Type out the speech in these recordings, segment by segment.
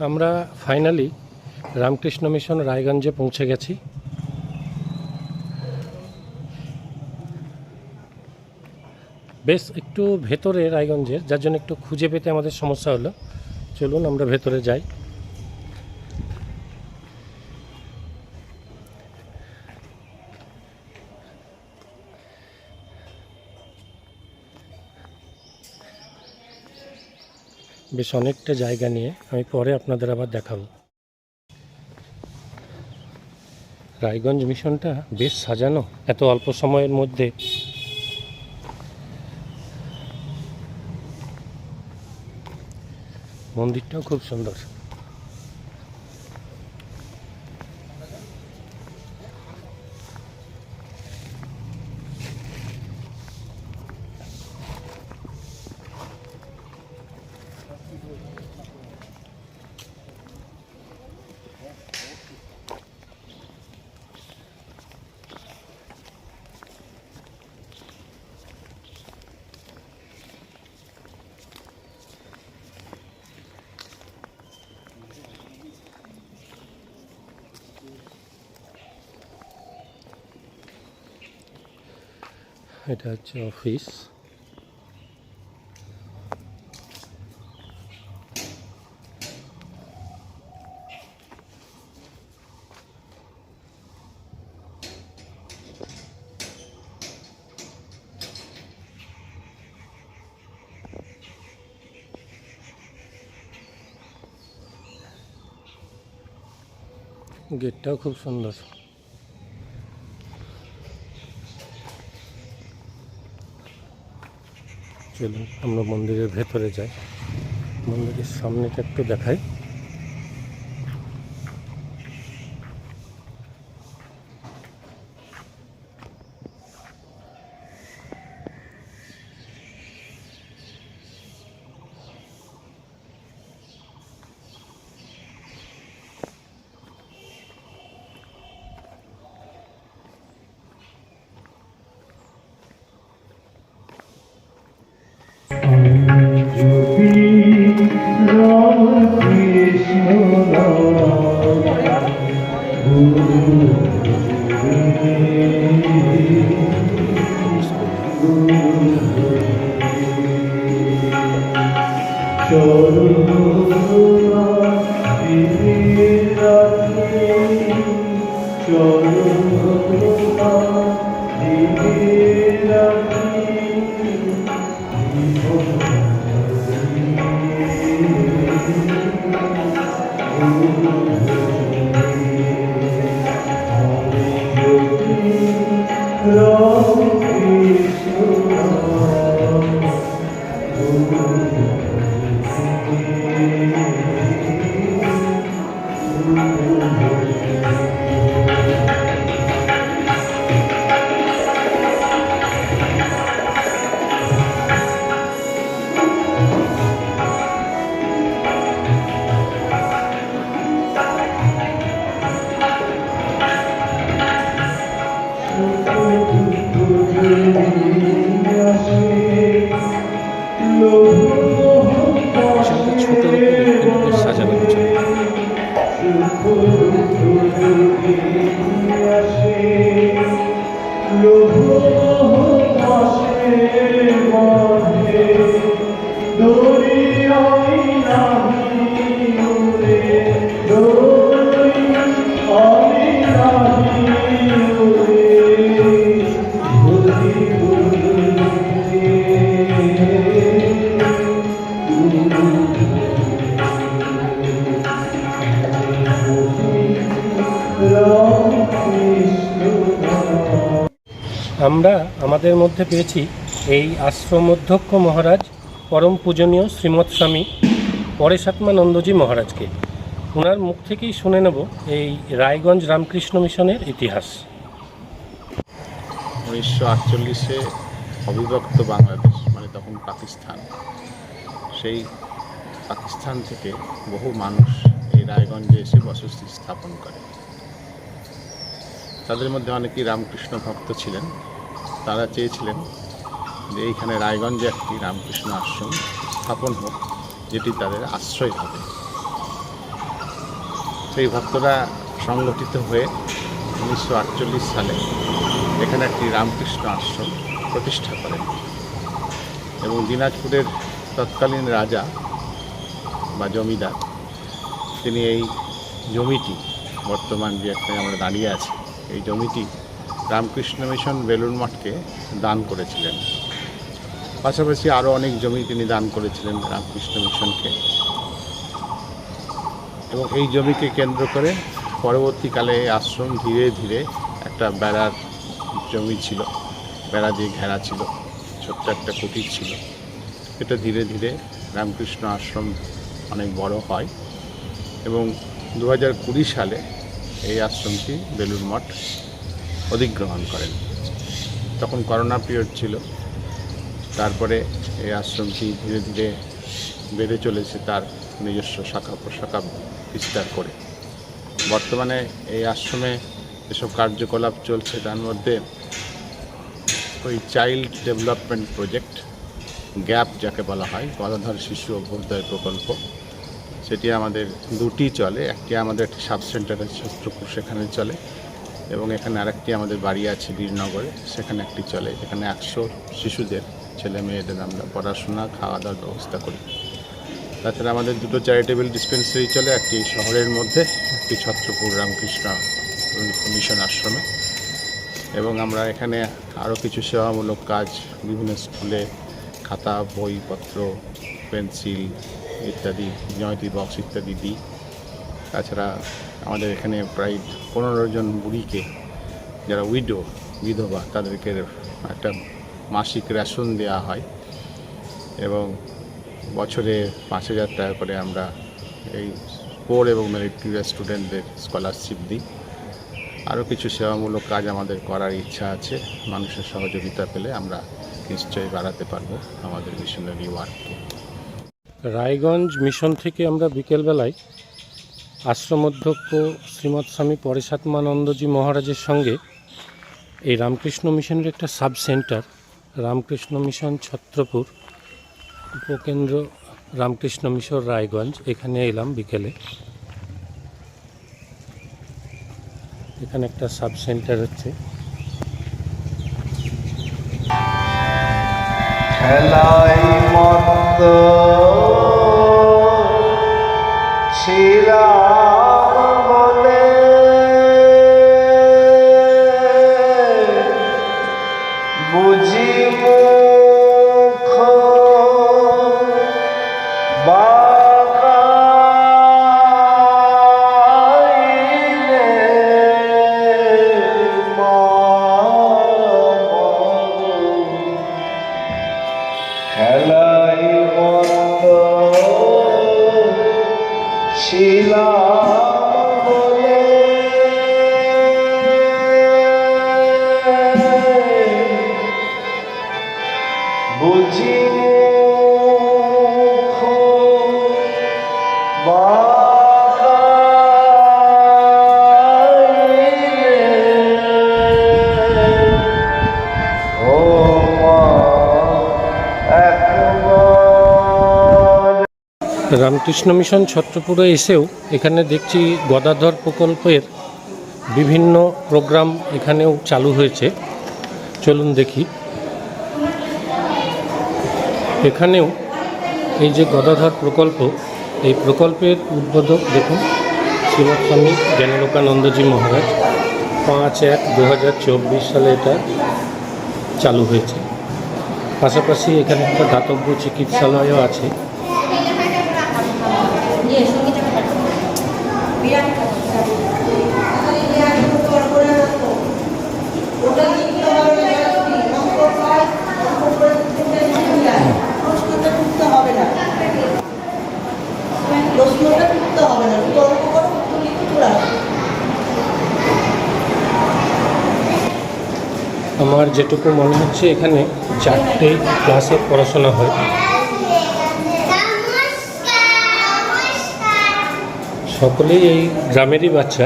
আমরা finally Ramakrishna mission রায়গঞ্জে পৌঁছে গেছি। বেশ একটু ভেতরে রায়গঞ্জের, যার জন্য একটু খুঁজে পেতে আমাদের সমস্যা হলো। চলুন আমরা ভেতরে যাই। বেশ অনেকটা জায়গা নিয়ে, আমি পরে আপনাদের আবার দেখাবো। রায়গঞ্জ মিশনটা বেশ সাজানো এত অল্প সময়ের মধ্যে। মন্দিরটাও খুব সুন্দর। এটা হচ্ছে অফিস। গেটটাও খুব সুন্দর। চলুন আমরা মন্দিরের ভেতরে যাই। মন্দিরের সামনেটা একটু দেখাই। আমরা আমাদের মধ্যে পেয়েছি এই আশ্রম অধ্যক্ষ মহারাজ পরম পূজনীয় শ্রীমৎ স্বামী পরেশাত্মানন্দজি মহারাজকে। ওনার মুখ থেকেই শুনে নেব এই রায়গঞ্জ রামকৃষ্ণ মিশনের ইতিহাস। 1948-এ অবিভক্ত বাংলাদেশ, মানে তখন পাকিস্তান, সেই পাকিস্তান থেকে বহু মানুষ এই রায়গঞ্জে এসে বসতি স্থাপন করে। তাদের মধ্যে অনেকেই রামকৃষ্ণ ভক্ত ছিলেন। তারা চেয়েছিলেন যে এইখানে রায়গঞ্জে একটি রামকৃষ্ণ আশ্রম স্থাপন হোক, যেটি তাদের আশ্রয় হবে। সেই ভক্তরা সংগঠিত হয়ে 1948 সালে এখানে একটি রামকৃষ্ণ আশ্রম প্রতিষ্ঠা করেন এবং দিনাজপুরের তৎকালীন রাজা বা জমিদার তিনি এই জমিটি, বর্তমান যে একটা আমরা দাঁড়িয়ে আছি, এই জমিটি রামকৃষ্ণ মিশন বেলুড় মঠকে দান করেছিলেন। পাশাপাশি আরও অনেক জমি তিনি দান করেছিলেন রামকৃষ্ণ মিশনকে এবং এই জমিকে কেন্দ্র করে পরবর্তীকালে এই আশ্রম ধীরে ধীরে একটা বেড়ার জমি ছিল, বেড়া দিয়ে ঘেরা ছিল, ছোট্ট একটা কুটির ছিল। এটা ধীরে ধীরে রামকৃষ্ণ আশ্রম অনেক বড় হয় এবং 2020 সালে এই আশ্রমটি বেলুড় মঠ অধিগ্রহণ করেন। তখন করোনা পিরিয়ড ছিল। তারপরে এই আশ্রমটি ধীরে ধীরে বেড়ে চলেছে তার নিজস্ব শাখা প্রশাখা বিস্তার করে। বর্তমানে এই আশ্রমে যেসব কার্যকলাপ চলছে তার মধ্যে ওই চাইল্ড ডেভেলপমেন্ট প্রজেক্ট, গ্যাপ যাকে বলা হয়, গদাধর শিশু অভ্যুদয় প্রকল্প, সেটি আমাদের দুটি চলে। একটি আমাদের একটি সাব সেন্টারে ছত্রপুর, সেখানে চলে, এবং এখানে আরেকটি আমাদের বাড়ি আছে বীরনগরে, সেখানে একটি চলে। এখানে 100 শিশুদের, ছেলে মেয়েদের আমরা পড়াশোনা, খাওয়া দাওয়ার ব্যবস্থা করি। তাছাড়া আমাদের দুটো চ্যারিটেবল ডিসপেন্সারি চলে, একটি শহরের মধ্যে, একটি ছত্রপুর রামকৃষ্ণ মিশন আশ্রমে। এবং আমরা এখানে আরও কিছু সেবামূলক কাজ বিভিন্ন স্কুলে খাতা, বইপত্র, পেন্সিল ইত্যাদি, জ্যামিতি বক্স ইত্যাদি দিই। তাছাড়া আমাদের এখানে প্রায় 15 জন বুড়িকে, যারা বিধবা, তাদেরকে একটা মাসিক রেশন দেওয়া হয় এবং বছরে 5,000 টাকা করে আমরা এই পোর এবং মেরিটোরিয়াস স্টুডেন্টদের স্কলারশিপ দিই। আরও কিছু সেবামূলক কাজ আমাদের করার ইচ্ছা আছে। মানুষের সহযোগিতা পেলে আমরা নিশ্চয়ই বাড়াতে পারবো আমাদের মিশনারি ওয়ার্ককে। রায়গঞ্জ মিশন থেকে আমরা বিকেলবেলায় আশ্রম অধ্যক্ষ শ্রীমৎ স্বামী পরেশাত্মানন্দজি মহারাজের সঙ্গে এই রামকৃষ্ণ মিশনের একটা সাব সেন্টার রামকৃষ্ণ মিশন ছত্রপুর উপকেন্দ্র রামকৃষ্ণ মিশন রায়গঞ্জ, এখানে এলাম বিকেলে। এখানে একটা সাব সেন্টার হচ্ছে। খেলাই মত ছিলাম বলে বুঝি মুখ বাঁকাইলে খেলাই মত ছিলাম বলে বুঝি মুখ বাঁকাইলে ও মা একবার। রামকৃষ্ণ মিশন ছত্রপুরে এসেও এখানে দেখছি গদাধর প্রকল্পের বিভিন্ন প্রোগ্রাম এখানেও চালু হয়েছে। চলুন দেখি। এখানেও এই যে গদাধর প্রকল্প, এই প্রকল্পের উদ্বোধক দেখুন শ্রীমৎ স্বামী জ্ঞানালোকানন্দজি মহারাজ। 5/1/2024 সালে এটা চালু হয়েছে। পাশাপাশি এখানে একটা দাতব্য চিকিৎসালয়ও আছে। আমার যেটুকু মনে হচ্ছে এখানে 4টে ক্লাসে পড়াশোনা হয়। সকলেই এই গ্রামেরই বাচ্চা।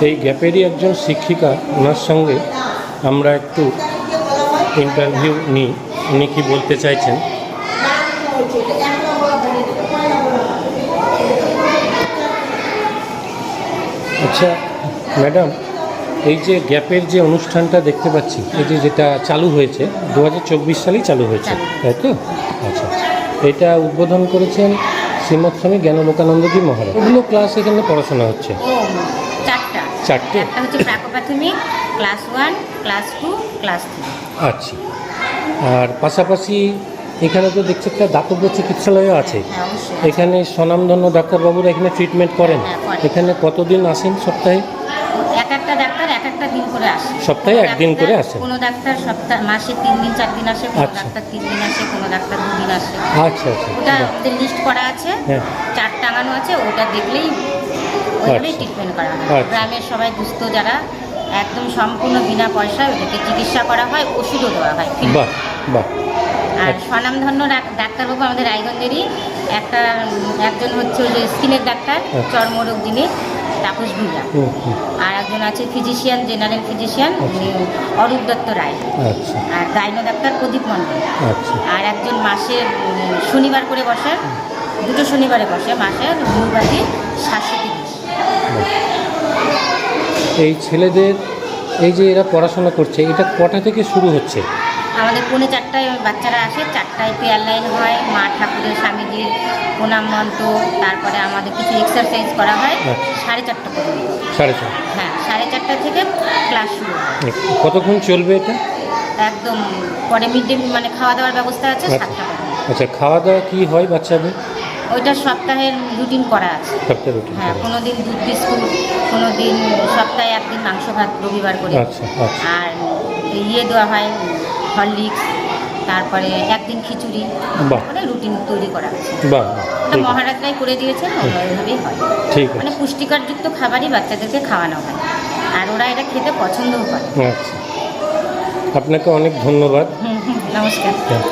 এই গ্যাপেরই একজন শিক্ষিকা, ওনার সঙ্গে আমরা একটু ইন্টারভিউ নিই, উনি কি বলতে চাইছেন। আচ্ছা ম্যাডাম, এই যে গ্যাপের যে অনুষ্ঠানটা দেখতে পাচ্ছি, এই যে যেটা চালু হয়েছে 2024 সালেই চালু হয়েছে, তাই তো? আচ্ছা, এটা উদ্বোধন করেছেন শ্রীমৎ স্বামী জ্ঞানলোকানন্দজি মহারাজ। ওগুলো ক্লাস এখানে পড়াশোনা হচ্ছে? ও চারটা। চারটে? একটা হচ্ছে প্রাক-প্রাথমিক, ক্লাস 1, ক্লাস 2, ক্লাস 3। আচ্ছা, আর পাশাপাশি এখানে তো দেখছি একটা দাতব্য চিকিৎসালয়ও আছে। হ্যাঁ, অবশ্যই। এখানে স্বনামধন্য ডাক্তারবাবুরা এখানে ট্রিটমেন্ট করেন। হ্যাঁ, করেন। এখানে কতদিন আসেন সপ্তাহে? এক একটা ডাক্তার এক একটা দিন করে আসে। সপ্তাহে কোনো একদিন ডাক্তার- করে আসেন? কোনো ডাক্তার মাসে 3 দিন 4 দিন আসে, কোনো আচ্ছা। ডাক্তার 3 দিন আসে, কোনো ডাক্তার 2 দিন আসে। আচ্ছা আচ্ছা, ওটা বাহ। আমাদের লিস্ট করা আছে, হ্যাঁ। চার্ট টাঙানো আছে, ওটা দেখলেই ওইভাবেই আচ্ছা। ট্রিটমেন্ট করা হয়। আচ্ছা। গ্রামের সবাই দুস্থ যারা, একদম সম্পূর্ণ বিনা পয়সায় ওদেরকে চিকিৎসা করা হয়, ওষুধও দেওয়া হয়। বাহ বাহ। আর স্বনামধন্য ডাক্তারবাবু আমাদের রায়গঞ্জেরই একজন হচ্ছে ওই যে স্কিনের ডাক্তার, চর্মরোগ যিনি, তাপস ভূঁইয়া। হুম হুম, আর একজন আছে ফিজিশিয়ান, জেনারেল ফিজিশিয়ান, উনি অরূপ দত্ত রায়। আচ্ছা আর গাইনো ডাক্তার প্রদীপ মণ্ডল। আচ্ছা। আর একজন মাসে শনিবার করে বসে, 2 শনিবারে বসে মাসে, গুরুবাদী শাশ্বতী ঘোষ। এই ছেলেদের এই যে এরা পড়াশোনা করছে, এটা কটা থেকে শুরু হচ্ছে? আমাদের 4:45 বাচ্চারা আসে, 4টায় প্রেয়ার লাইন হয়, মা ঠাকুরের স্বামীজির প্রণাম মন্ত্র, তারপরে আমাদের কিছু এক্সারসাইজ করা হয়। আচ্ছা। 4:30 পর্যন্ত। 4:30? হ্যাঁ, 4:30 থেকে ক্লাস শুরু হয়। কতক্ষণ চলবে এটা? একদম পরে মিড ডে মানে খাওয়া দাওয়ার ব্যবস্থা আছে, আচ্ছা। 7টা পর্যন্ত। আচ্ছা, খাওয়া দাওয়া কী হয় বাচ্চাদের? ওইটা সপ্তাহের রুটিন করা আছে। সপ্তাহে রুটিন? হ্যাঁ, কোনো দিন দুধ বিস্কুট, কোনো দিন সপ্তাহে একদিন মাংস ভাত রবিবার করে। আচ্ছা আচ্ছা, আর দেওয়া হয় হরলিক্স, তারপরে একদিন খিচুড়ি, বাহ। মানে রুটিন তৈরি করা আছে। বাহ বাহ, ওটা ঠিক আছে, মহারাজরাই করে দিয়েছেন, ওইভাবেই হয়। ঠিক মানে আছে। পুষ্টিকরযুক্ত খাবারই বাচ্চাদেরকে খাওয়ানো হয়, আর ওরা এটা খেতে পছন্দও করে। আচ্ছা, আপনাকে অনেক ধন্যবাদ। নমস্কার। হ্যাঁ।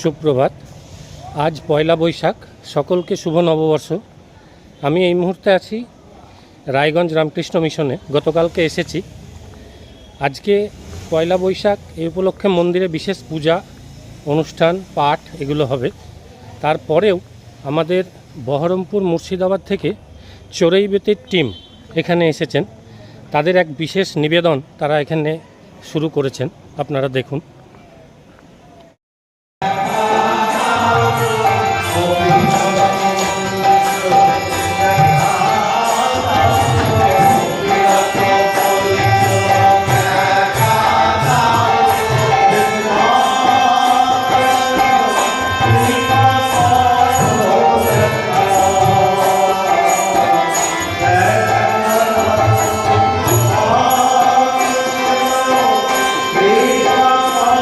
সুপ্রভাত। আজ পয়লা বৈশাখ, সকলকে শুভ নববর্ষ। আমি এই মুহূর্তে আছি রায়গঞ্জ রামকৃষ্ণ মিশনে। গতকালকে এসেছি। আজকে পয়লা বৈশাখ, এই উপলক্ষে মন্দিরে বিশেষ পূজা, অনুষ্ঠান, পাঠ এগুলো হবে। তারপরেও আমাদের বহরমপুর মুর্শিদাবাদ থেকে চড়াইবেতের টিম এখানে এসেছেন। তাদের এক বিশেষ নিবেদন তারা এখানে শুরু করেছেন, আপনারা দেখুন। Krishna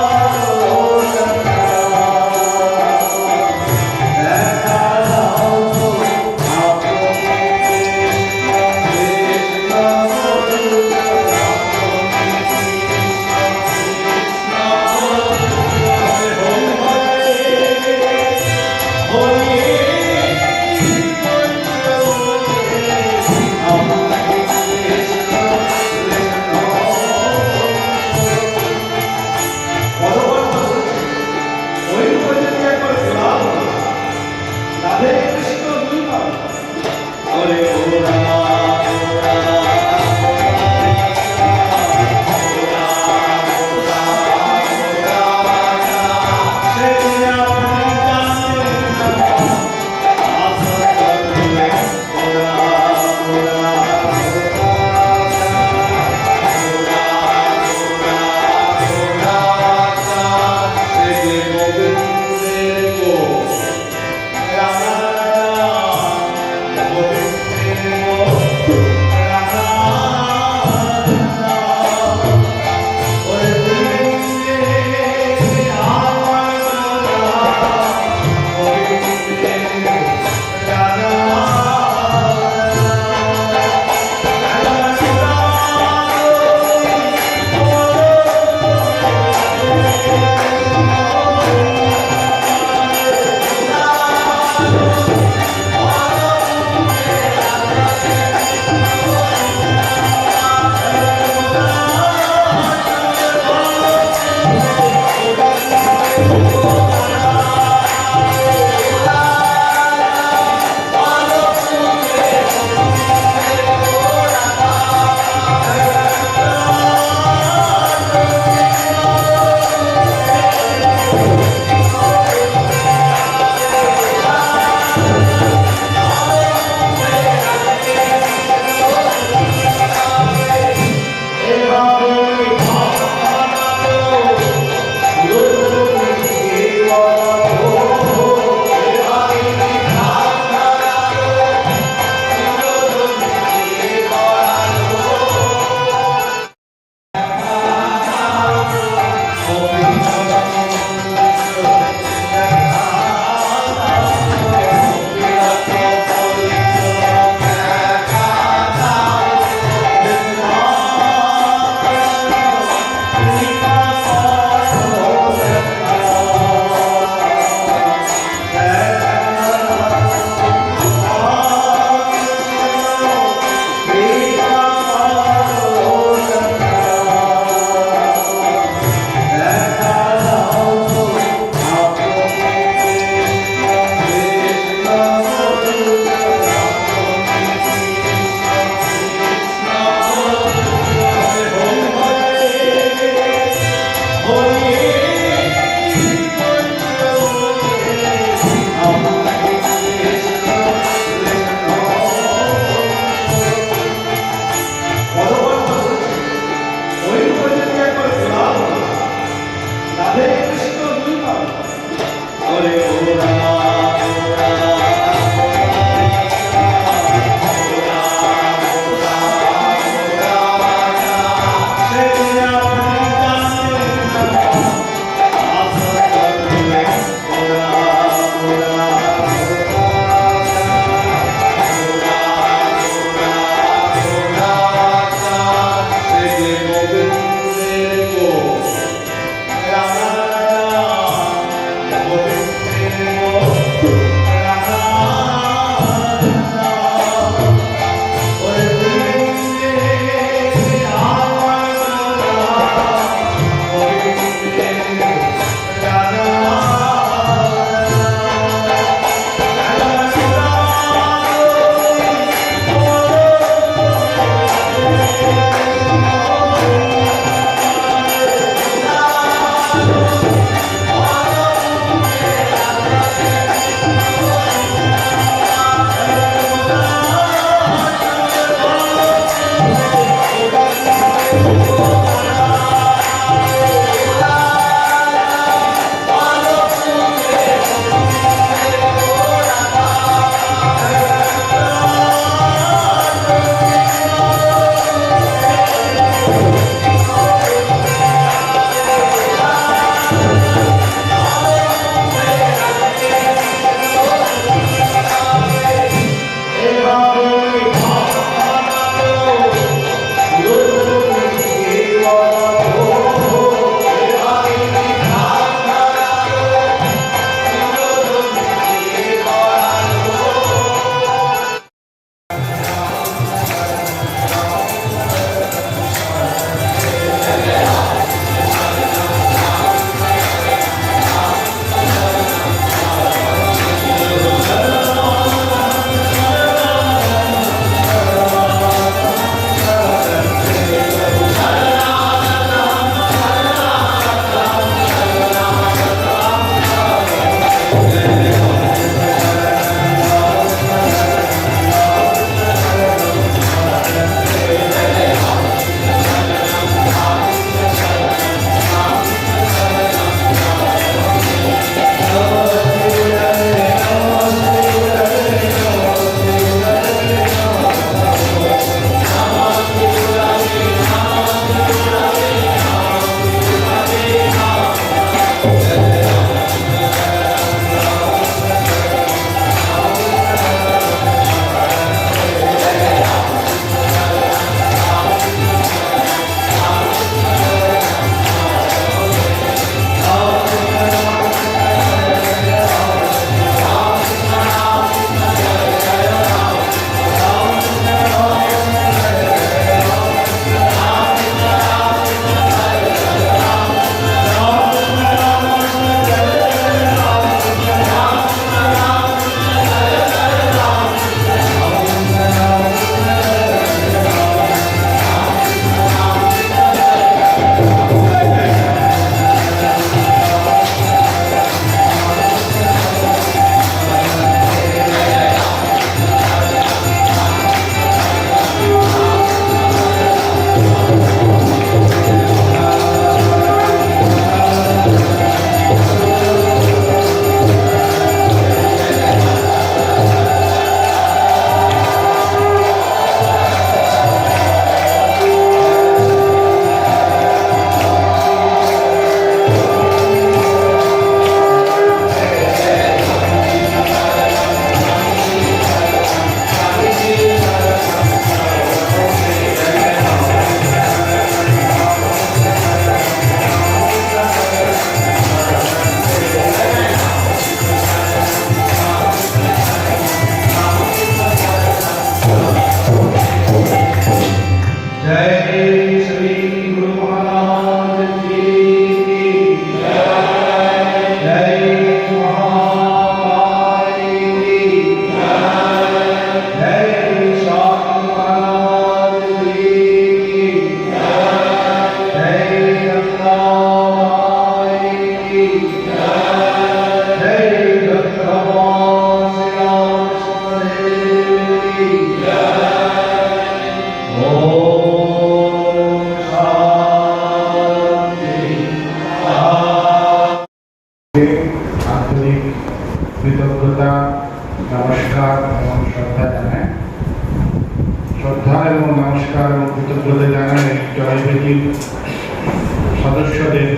সদস্যদের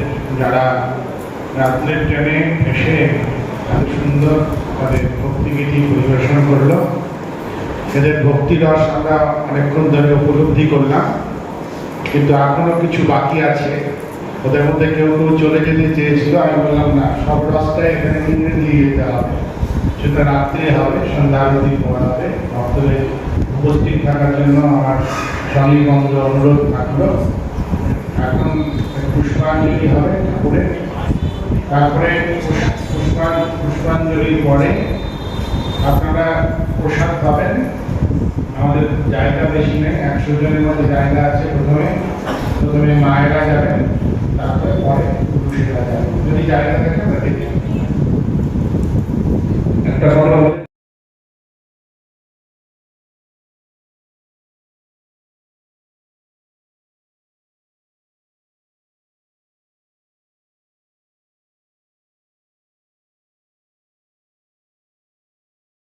যারা রাত্রের ট্রেনে এসে এত সুন্দর তাদের ভক্তিগীতি পরিবেশন করলো। এদের ভক্তিরস আমরা অনেকক্ষণ ধরে উপলব্ধি করলাম, কিন্তু এখনো কিছু বাকি আছে। ওদের মধ্যে কেউ কেউ চলে যেতে চেয়েছিল, আমি বললাম না, সব রাস্তায় এখানে নিয়ে যেতে হবে। সেটা রাত্রে হবে, সন্ধ্যা আরতির পর হবে। ভক্তদের উপস্থিত থাকার জন্য আমার স্বামীবন্ধ অনুরোধ থাকলো। এখন পুষ্পাঞ্জলি হবে ঠাকুরের, তারপরে পুষ্পাঞ্জলির পরে আপনারা প্রসাদ পাবেন। আমাদের জায়গা বেশি নেই, 100 জনের মধ্যে জায়গা আছে। প্রথমে মায়েরা যাবেন, তারপরে পরে পুরুষেরা যাবেন। যদি জায়গা থাকে একটা কথা বলি,